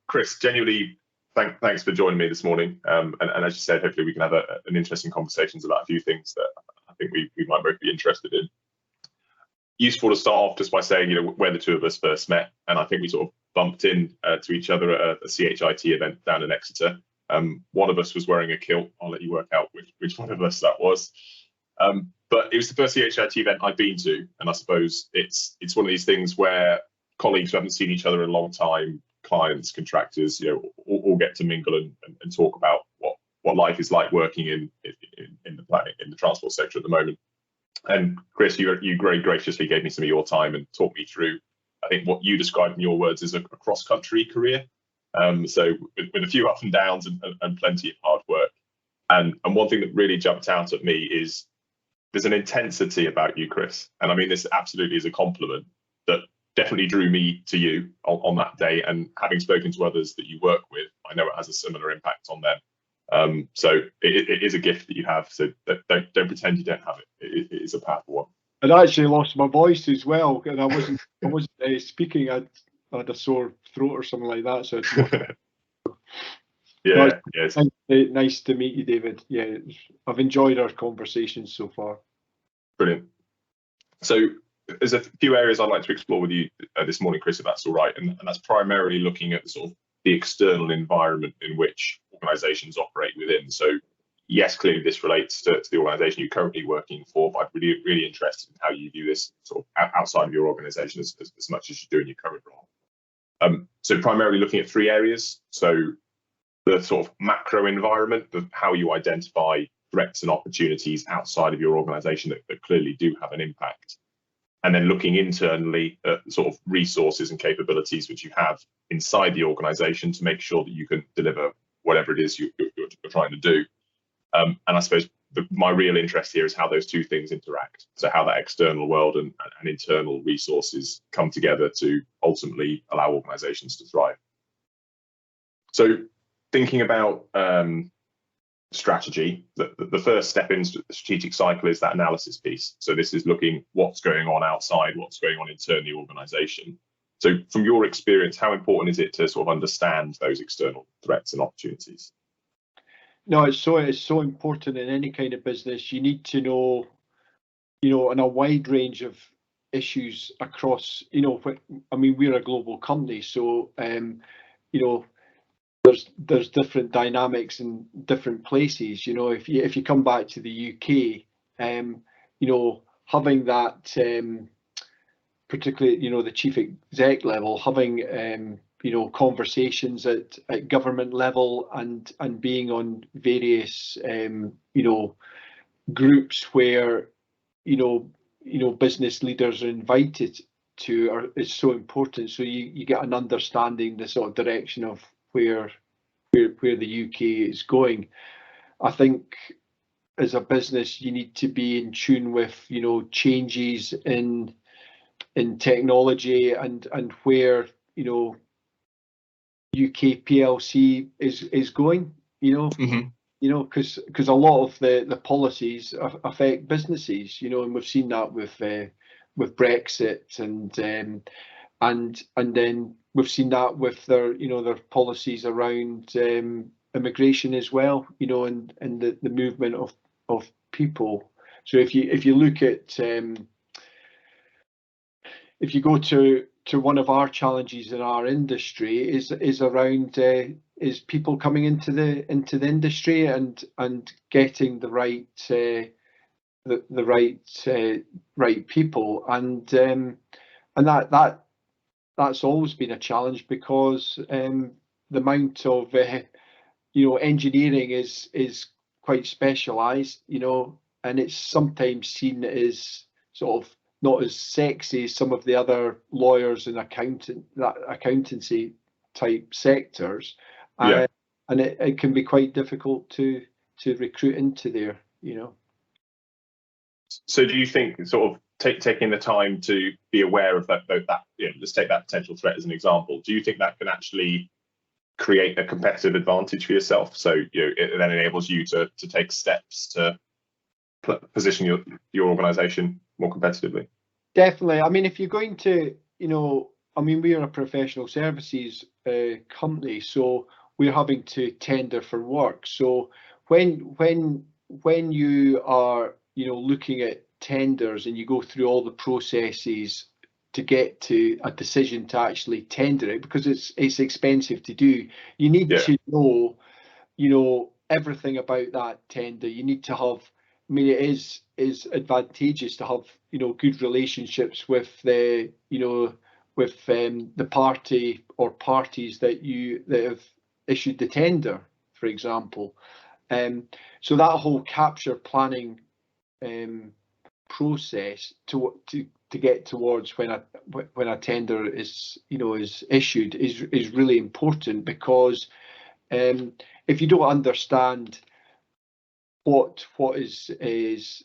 Chris, genuinely, thanks for joining me this morning. And as you said, hopefully we can have an interesting conversations about a few things that I think we might both be interested in. Useful to start off just by saying, where the two of us first met, and I think we sort of bumped in to each other at a CHIT event down in Exeter. One of us was wearing a kilt. I'll let you work out which one of us that was. But it was the first CHIT event I'd been to, and I suppose it's one of these things where colleagues who haven't seen each other in a long time, clients, contractors, all get to mingle and talk about what life is like working in the transport sector at the moment. And Chris, you very graciously gave me some of your time and talked me through, I think, what you described in your words as a cross-country career. So with a few ups and downs and plenty of hard work. And one thing that really jumped out at me is there's an intensity about you, Chris. And I mean this absolutely is a compliment that definitely drew me to you on that day. And having spoken to others that you work with, I know it has a similar impact on them. So it is a gift that you have. So don't pretend you don't have it. It is a powerful one. And I actually lost my voice as well, and I wasn't speaking. I had a sore throat or something like that. So yes. Nice to meet you, David. Yeah, I've enjoyed our conversations so far. Brilliant. So there's a few areas I'd like to explore with you this morning, Chris, if that's all right. And that's primarily looking at the external environment in which organisations operate within. So yes, clearly this relates to the organisation you're currently working for, but I'm really interested in how you view this outside of your organisation as much as you do in your current role. So primarily looking at three areas. So the macro environment of how you identify threats and opportunities outside of your organisation that clearly do have an impact. And then looking internally at resources and capabilities which you have inside the organisation to make sure that you can deliver whatever it is you're trying to do. And I suppose my real interest here is how those two things interact. So how that external world and internal resources come together to ultimately allow organisations to thrive. So thinking about strategy, the first step in the strategic cycle is that analysis piece. So this is looking what's going on outside, what's going on internally in the organisation. So from your experience, how important is it to understand those external threats and opportunities? No, it's so important in any kind of business. You need to know, in a wide range of issues across, we're a global company, so there's different dynamics in different places. If you come back to the UK, having that, particularly the chief exec level, having conversations at government level and being on various groups where business leaders are invited to is so important. So you get an understanding the direction of where the UK is going. I think as a business you need to be in tune with changes in technology and where UK PLC is going, because a lot of the policies affect businesses, and we've seen that with Brexit and then we've seen that with their policies around immigration as well, and the movement of people. So if you look at if you go to one of our challenges in our industry is around is people coming into the industry and getting the right people, and that's always been a challenge because the amount of engineering is quite specialised, and it's sometimes seen as not as sexy as some of the other lawyers and accountancy type sectors. Yeah. And it can be quite difficult to recruit into there, So do you think taking the time to be aware of that let's take that potential threat as an example, do you think that can actually create a competitive advantage for yourself? So it then enables you to take steps to position your organisation more competitively? Definitely. I mean, if you're going to, we are a professional services company, so we're having to tender for work. So when you are, you know, looking at tenders and you go through all the processes to get to a decision to actually tender it, because it's expensive to do, you need to know, you know, everything about that tender. You need to have, I mean, it is advantageous to have, you know, good relationships with the, you know, with the party or parties that have issued the tender, for example. So that whole capture planning process to get towards when a tender is, you know, is issued is really important, because if you don't understand what is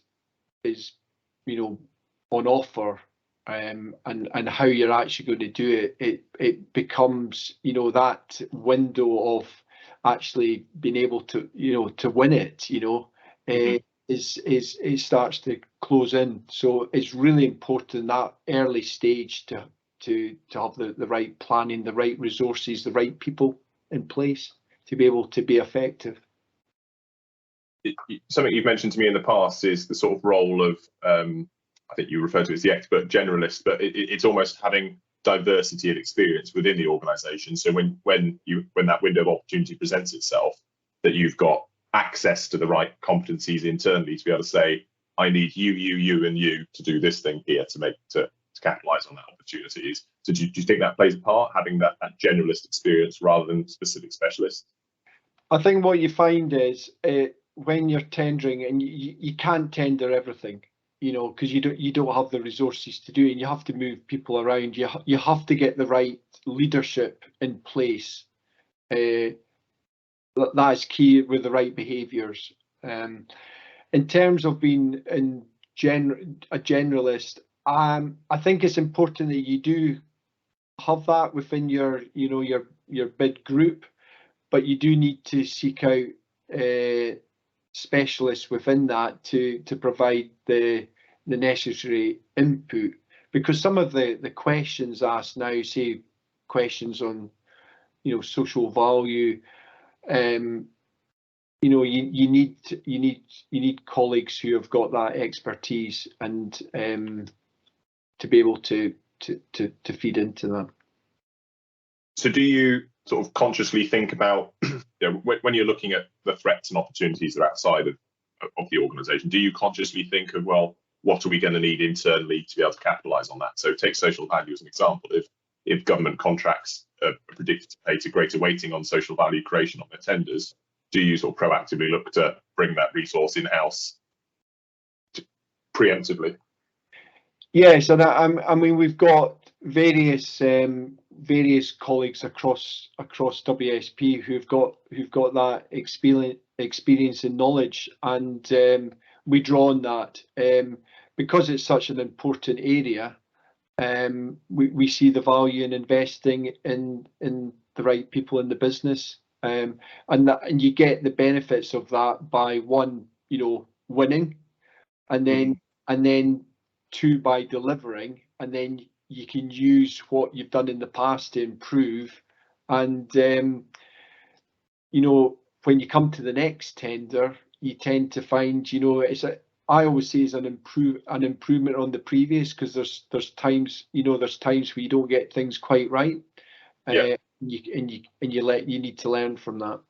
you know, on offer, and how you're actually going to do it, it becomes, you know, that window of actually being able to, you know, to win it, you know, it starts to close in. So it's really important that early stage to have the right planning, the right resources, the right people in place to be able to be effective. Something you've mentioned to me in the past is the sort of role of, I think you refer to it as the expert generalist, but it's almost having diversity of experience within the organisation. So when that window of opportunity presents itself, that you've got access to the right competencies internally to be able to say, I need you, and you to do this thing here to capitalise on that opportunity. So do you think that plays a part, having that generalist experience rather than specific specialists? I think what you find is when you're tendering, and you can't tender everything, you know, because you don't have the resources to do it, and you have to move people around. You have to get the right leadership in place. That is key, with the right behaviours. In terms of being a generalist, I think it's important that you do have that within your, you know, your bid group, but you do need to seek out specialists within that to provide the necessary input, because some of the questions asked now, say questions on, you know, social value, you know, you need colleagues who have got that expertise and to be able to feed into that. So do you sort of consciously think about, you know, when you're looking at the threats and opportunities that are outside of the organisation, do you consciously think of, well, what are we going to need internally to be able to capitalise on that? So take social value as an example. If government contracts are predicted to place a greater weighting on social value creation on their tenders, do you sort of proactively look to bring that resource in-house preemptively? Yes, and I mean, we've got various colleagues across WSP who've got that experience and knowledge, and we draw on that because it's such an important area. We see the value in investing in the right people in the business, and you get the benefits of that by, one, you know, winning, and then two, by delivering, and then you can use what you've done in the past to improve. And you know, when you come to the next tender, you tend to find, you know, I always say it's an improvement on the previous, because there's times, you know, there's times where you don't get things quite right, you need to learn from that.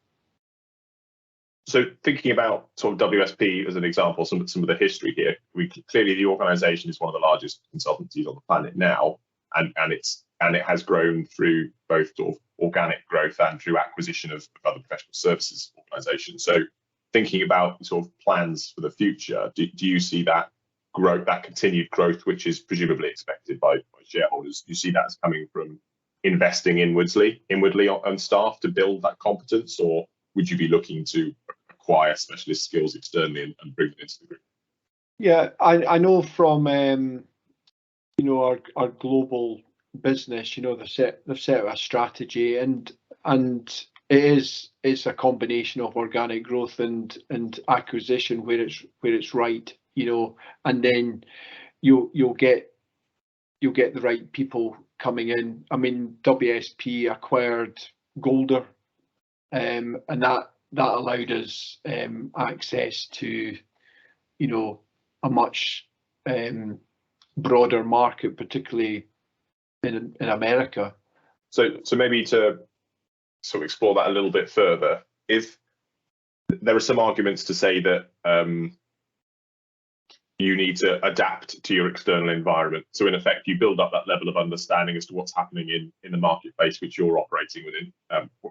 So thinking about sort of WSP as an example, some of the history here, clearly the organisation is one of the largest consultancies on the planet now, and it has grown through both sort of organic growth and through acquisition of other professional services organisations. So thinking about sort of plans for the future, do you see that growth, that continued growth, which is presumably expected by shareholders, do you see that as coming from investing inwardly on staff to build that competence, or would you be looking to acquire specialist skills externally and bring them into the group? Yeah, I know from you know, our global business, you know, they've set a strategy, and it's a combination of organic growth and acquisition where it's right, you know, and then you'll get the right people coming in. I mean, WSP acquired Golder, and that allowed us access to, you know, a much broader market, particularly in America. So maybe to sort of explore that a little bit further, if there are some arguments to say that you need to adapt to your external environment. So in effect, you build up that level of understanding as to what's happening in the marketplace which you're operating within,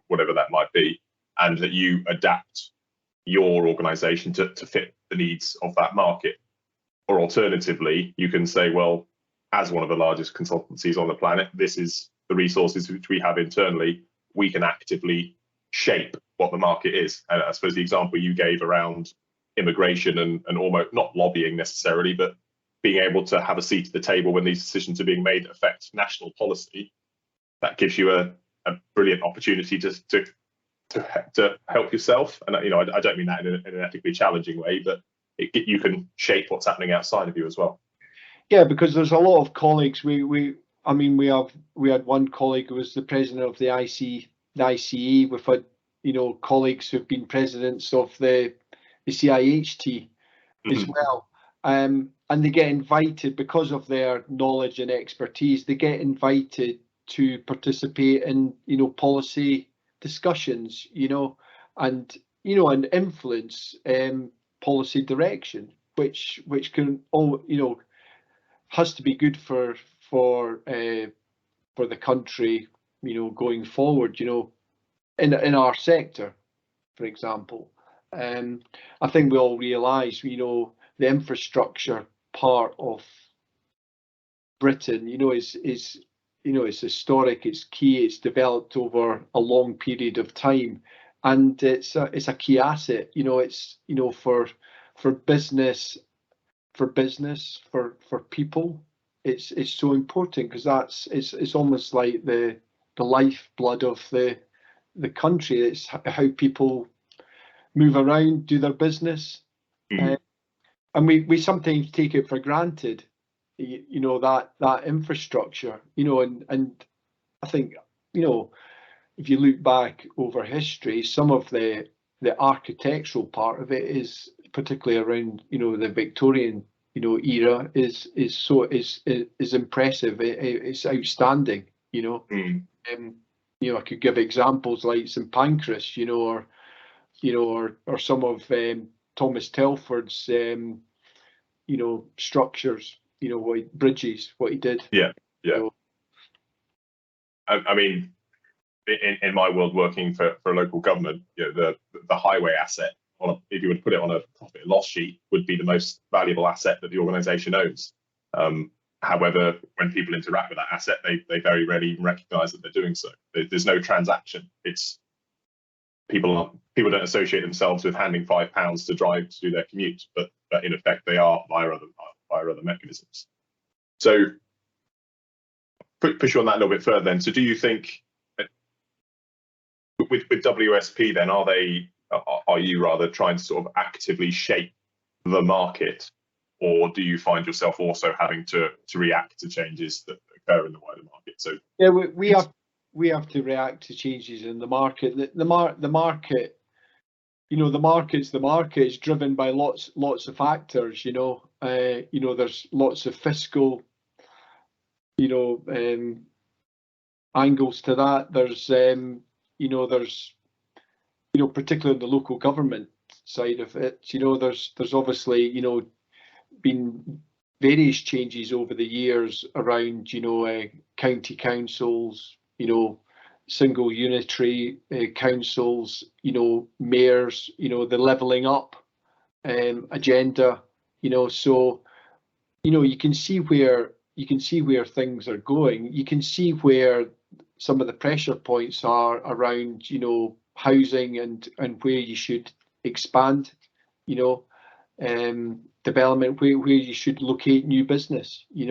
whatever that might be, and that you adapt your organization to fit the needs of that market. Or alternatively, you can say, well, as one of the largest consultancies on the planet, this is the resources which we have internally. We can actively shape what the market is. And I suppose the example you gave around immigration and almost not lobbying necessarily, but being able to have a seat at the table when these decisions are being made that affect national policy, that gives you a brilliant opportunity to help yourself. And you know, I don't mean that in an ethically challenging way, but you can shape what's happening outside of you as well. Yeah, because there's a lot of colleagues. We had one colleague who was the president of the ICE. We've had, you know, colleagues who've been presidents of the CIHT as well, and they get invited because of their knowledge and expertise. They get invited to participate in, you know, policy discussions, you know, and influence policy direction, which can all, you know, has to be good for the country, you know, going forward, you know, in our sector, for example. I think we all realise, you know, the infrastructure part of Britain, you know, is you know, it's historic, it's key, it's developed over a long period of time, and it's a key asset. You know, it's, you know, for business, for people, it's so important, because it's almost like the lifeblood of the country. It's how people move around, do their business, and we sometimes take it for granted, you know, that infrastructure, you know, and I think, you know, if you look back over history, some of the architectural part of it is particularly around, you know, the Victorian, you know, era is impressive. It's outstanding, you know. You know, I could give examples like St Pancras, you know, or some of Thomas Telford's, you know, structures, you know, bridges, what he did. Yeah. So, I mean, in my world, working for a local government, you know, the highway asset, if you would put it on a profit and loss sheet, would be the most valuable asset that the organisation owns. However, when people interact with that asset, they very rarely even recognise that they're doing so. There's no transaction. It's people don't associate themselves with handing £5 to drive to do their commute, but in effect they are via other mechanisms. So push you on that a little bit further then. So do you think with WSP then, are you rather trying to sort of actively shape the market, or do you find yourself also having to react to changes that occur in the wider market? So yeah, we have to react to changes in the market. The market, you know, the market is driven by lots of factors. You know, there's lots of fiscal, you know, angles to that. There's particularly in the local government side of it, you know, there's obviously, you know, been various changes over the years around, you know, county councils, you know, single unitary councils, you know, mayors, you know, the levelling up agenda, you know, so, you know, you can see where things are going. You can see where some of the pressure points are around, you know, housing and where you should expand, you know, development, where you should locate new business. You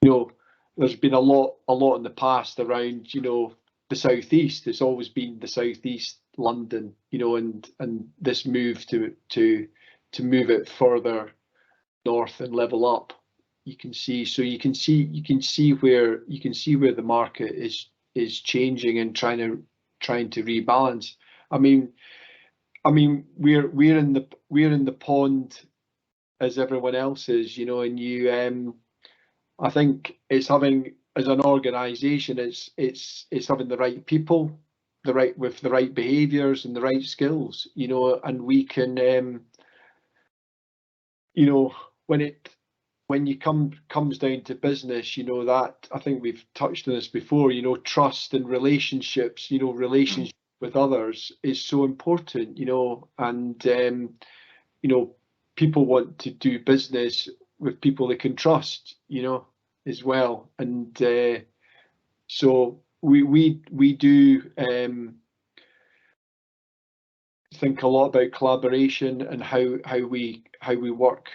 know, there's been a lot in the past around, you know, the southeast. It's always been the southeast, London, you know, and this move to move it further north and level up, you can see. So you can see where the market is changing and trying to rebalance. I mean we're in the pond as everyone else is, you know, and you I think it's having, as an organization, it's having the right people, with the right behaviors and the right skills, you know, and we can you know, when you comes down to business, you know, that I think we've touched on this before, you know, trust and relationships, you know, relationship with others is so important, you know, and you know, people want to do business with people they can trust, you know, as well. And so we do think a lot about collaboration and how we work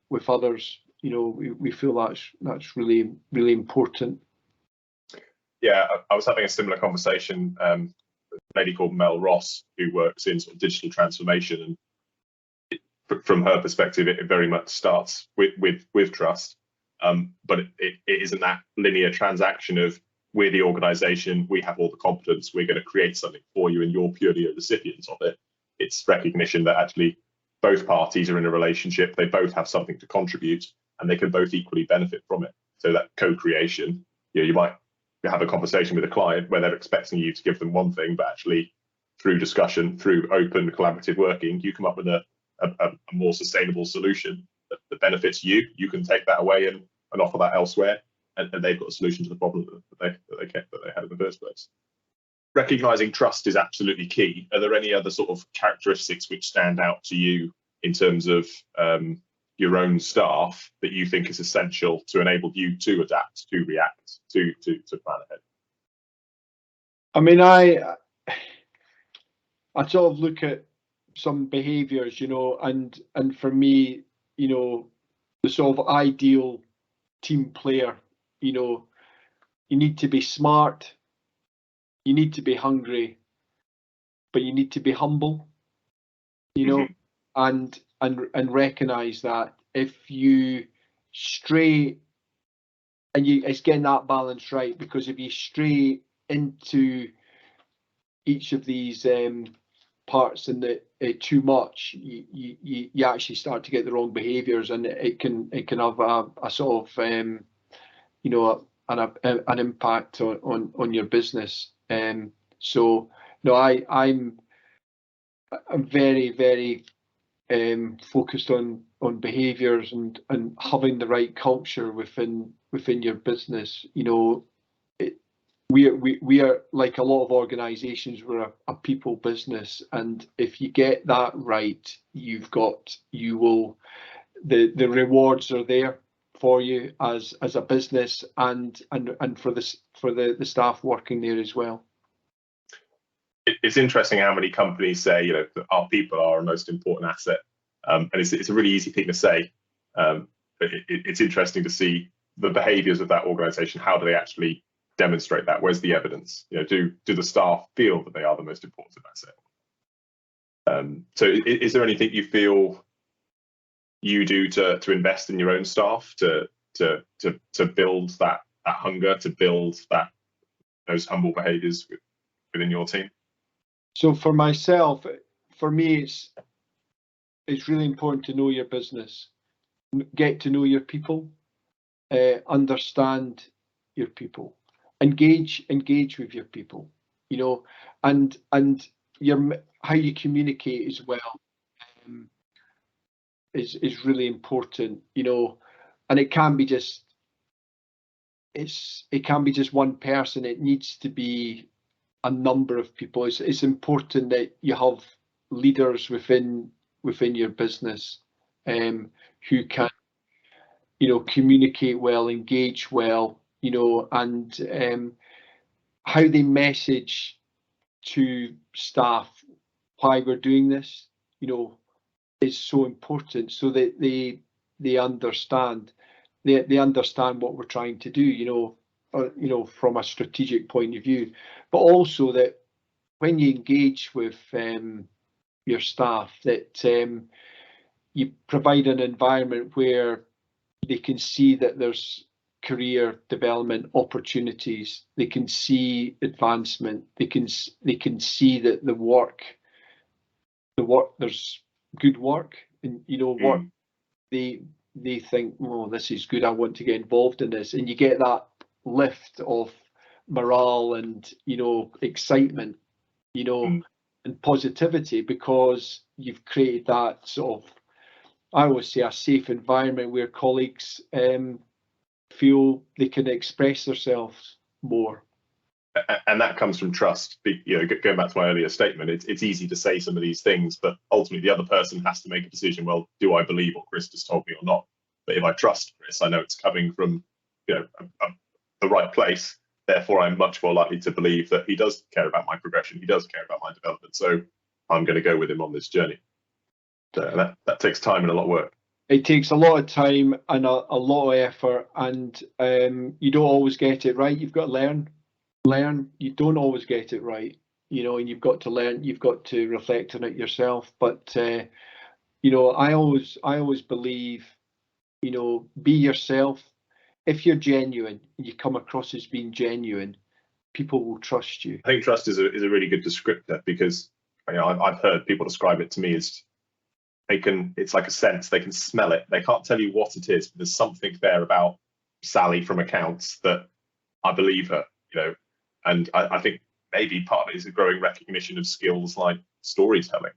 with others. You know, we feel that's really important. Yeah, I was having a similar conversation with a lady called Mel Ross, who works in sort of digital transformation, and from her perspective, it very much starts with trust, but it isn't that linear transaction of, we're the organisation, we have all the competence, we're going to create something for you, and you're purely a recipient of it. It's recognition that actually both parties are in a relationship, they both have something to contribute, and they can both equally benefit from it. So that co-creation, you know, you might have a conversation with a client where they're expecting you to give them one thing, but actually through discussion, through open collaborative working, you come up with a more sustainable solution that benefits you. You can take that away and offer that elsewhere, and they've got a solution to the problem that they had in the first place. Recognizing trust is absolutely key. Are there any other sort of characteristics which stand out to you in terms of your own staff that you think is essential to enable you to adapt, to react, to plan ahead? I mean, I sort of look at some behaviours, you know, and for me, you know, the sort of ideal team player, you know, you need to be smart, you need to be hungry, but you need to be humble, you know, and recognise that if you stray, and it's getting that balance right, because if you stray into each of these parts and too much, you actually start to get the wrong behaviours, and it can have a sort of you know, an impact on your business. So no, I'm very focused on behaviours and having the right culture within your business. You know, we are like a lot of organisations, we're a people business, and if you get that right, the rewards are there for you as a business, and for the staff working there as well. It's interesting how many companies say, you know, that our people are our most important asset, and it's a really easy thing to say, but it's interesting to see the behaviours of that organisation. How do they actually demonstrate that? Where's the evidence? You know, do the staff feel that they are the most important asset? So is there anything you feel you do to invest in your own staff, to build that hunger, to build those humble behaviours within your team? So for myself, for me, it's really important to know your business, get to know your people, understand your people, engage with your people, you know, and how you communicate as well is really important, you know, and it can be just one person. It needs to be a number of people. It's important that you have leaders within your business who can, you know, communicate well, engage well, you know, and how they message to staff why we're doing this, you know, is so important, so that they understand what we're trying to do, you know, from a strategic point of view, but also that when you engage with your staff, that you provide an environment where they can see that there's career development opportunities. They can see advancement. They can see that the work there's good work, and work they think, oh, this is good, I want to get involved in this, and you get that lift of morale and excitement, and positivity, because you've created that sort of, I always say, a safe environment where colleagues feel they can express themselves more. And that comes from trust. Going back to my earlier statement, it's easy to say some of these things, but ultimately the other person has to make a decision. Well, do I believe what Chris has told me or not? But if I trust Chris, I know it's coming from the right place. Therefore, I'm much more likely to believe that he does care about my progression. He does care about my development. So I'm going to go with him on this journey. So that takes time and a lot of work. It takes a lot of time and a lot of effort, and you don't always get it right. You've got to learn. You don't always get it right, and you've got to learn. You've got to reflect on it yourself. But I always believe, be yourself. If you're genuine and you come across as being genuine, people will trust you. I think trust is a really good descriptor, because I've heard people describe it to me as it's like a sense. They can smell it. They can't tell you what it is, but there's something there about Sally from accounts that I believe her, and I think maybe part of it is a growing recognition of skills like storytelling.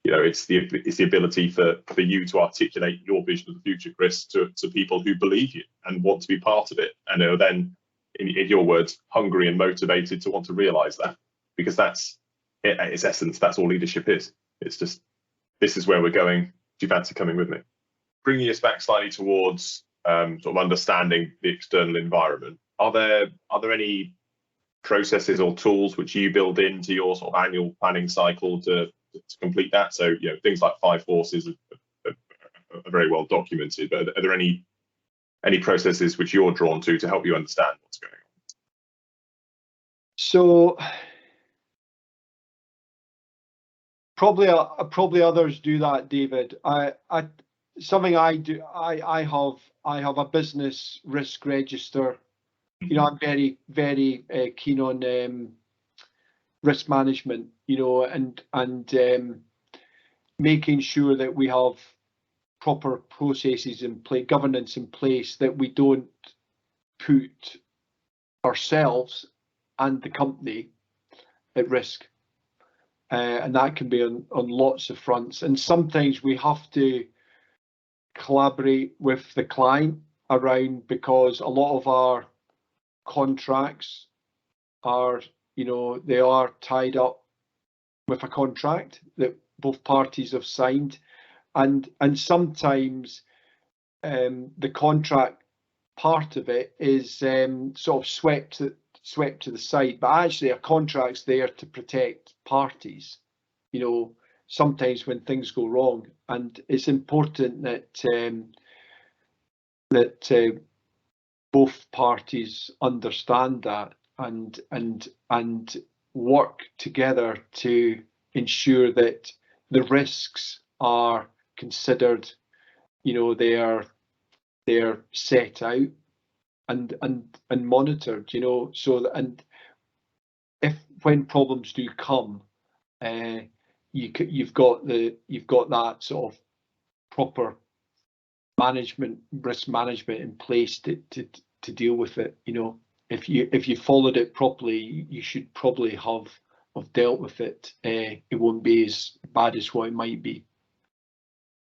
It's the ability for you to articulate your vision of the future, Chris, to people who believe you and want to be part of it, and are then, in your words, hungry and motivated to want to realize that, because that's at its essence, that's all leadership is. It's just, this is where we're going. Do you fancy coming with me? Bringing us back slightly towards sort of understanding the external environment. Are there any processes or tools which you build into your sort of annual planning cycle to complete that? So things like 5 forces are very well documented, but are there any processes which you're drawn to help you understand what's going on? So probably others do that, David. Something I do, I have a business risk register. I'm very, very keen on risk management, and making sure that we have proper processes in place, governance in place, that we don't put ourselves and the company at risk. And that can be on lots of fronts. And sometimes we have to collaborate with the client around, because a lot of our contracts are, they are tied up with a contract that both parties have signed, and sometimes the contract part of it is sort of swept to the side, but actually a contract's there to protect parties, sometimes when things go wrong, and it's important that both parties understand that and work together to ensure that the risks are considered, they're set out and monitored, so that, and if when problems do come, you've got that sort of proper risk management in place to deal with it. If you followed it properly, you should probably have dealt with it. It won't be as bad as what it might be.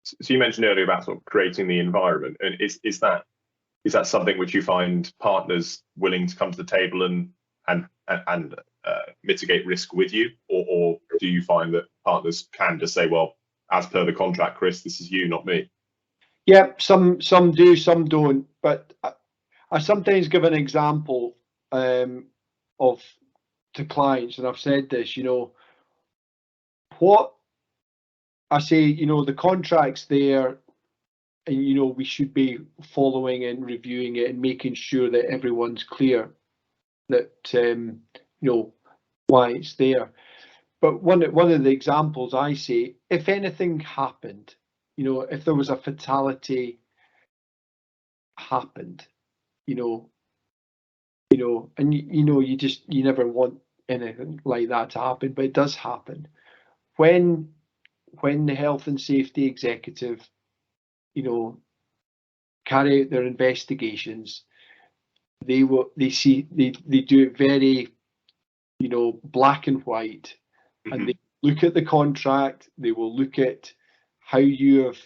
So you mentioned earlier about sort of creating the environment, and is that something which you find partners willing to come to the table and mitigate risk with you, or do you find that partners can just say, well, as per the contract, Chris, this is you, not me? Yeah, some do, some don't. But I sometimes give an example of to clients, and I've said this, what I say, the contract's there, and we should be following and reviewing it and making sure that everyone's clear that why it's there. But one of the examples I say, if anything happened, if there was a fatality, happened, and you never want anything like that to happen, but it does happen. When the health and safety executive, carry out their investigations, they do it very, black and white, and they look at the contract, they will look at how you have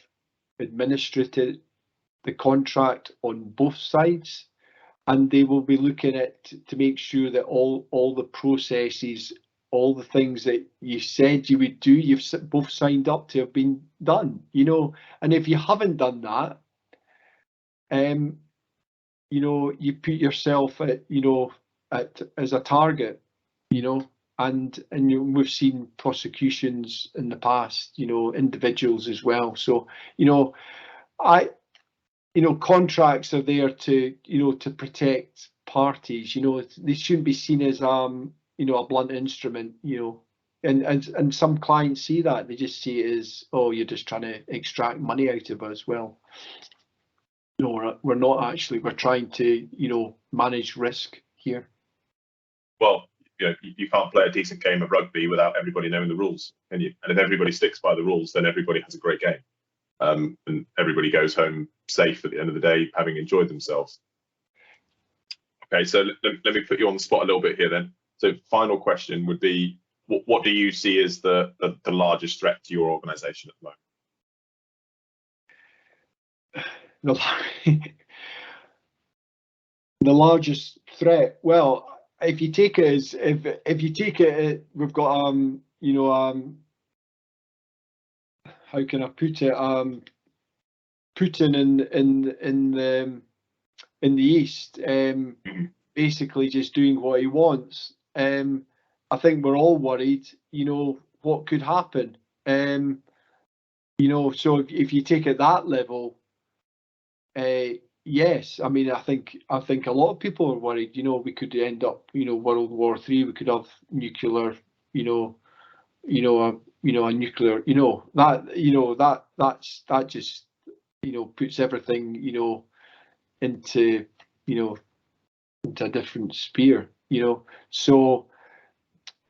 administered the contract on both sides, and they will be looking at to make sure that all the processes, all the things that you said you would do, you've both signed up to have been done, and if you haven't done that, you put yourself as a target, and we've seen prosecutions in the past, individuals as well. So, contracts are there to protect parties. They shouldn't be seen as a blunt instrument. And some clients see that, they just see it as, oh, you're just trying to extract money out of us. Well, no, we're not actually. We're trying to manage risk here. Well, you can't play a decent game of rugby without everybody knowing the rules, can you? And if everybody sticks by the rules, then everybody has a great game. And everybody goes home safe at the end of the day, having enjoyed themselves. Okay, so let me put you on the spot a little bit here then. So final question would be, what do you see as the largest threat to your organisation at the moment? The largest threat. Well, if you take it as we've got how can I put it? Putin in the East, basically just doing what he wants. I think we're all worried, what could happen. So if you take it that level, yes, I mean, I think a lot of people are worried. We could end up, World War III. We could have nuclear, a nuclear, that just, puts everything, into a different sphere. So,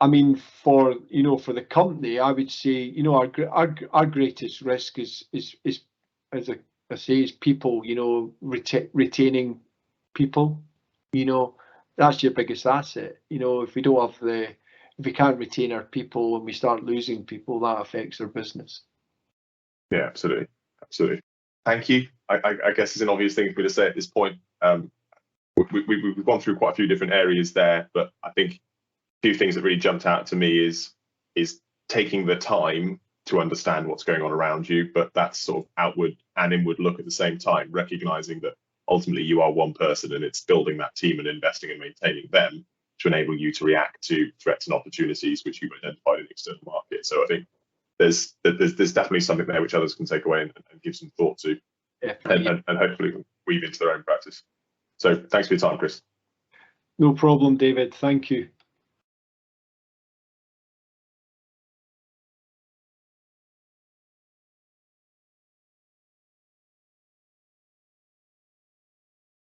I mean, for the company, I would say, our greatest risk is as I say, is people, retaining people. That's your biggest asset. If we don't have if we can't retain our people and we start losing people, that affects our business. Yeah, absolutely. Thank you. I guess it's an obvious thing for me to say at this point. We've gone through quite a few different areas there, but I think a few things that really jumped out to me is taking the time to understand what's going on around you, but that's sort of outward and inward look at the same time, recognizing that ultimately you are one person and it's building that team and investing and maintaining them to enable you to react to threats and opportunities which you've identified in the external market. So I think there's definitely something there which others can take away and give some thought to, and hopefully weave into their own practice. So thanks for your time, Chris. No problem, David. Thank you.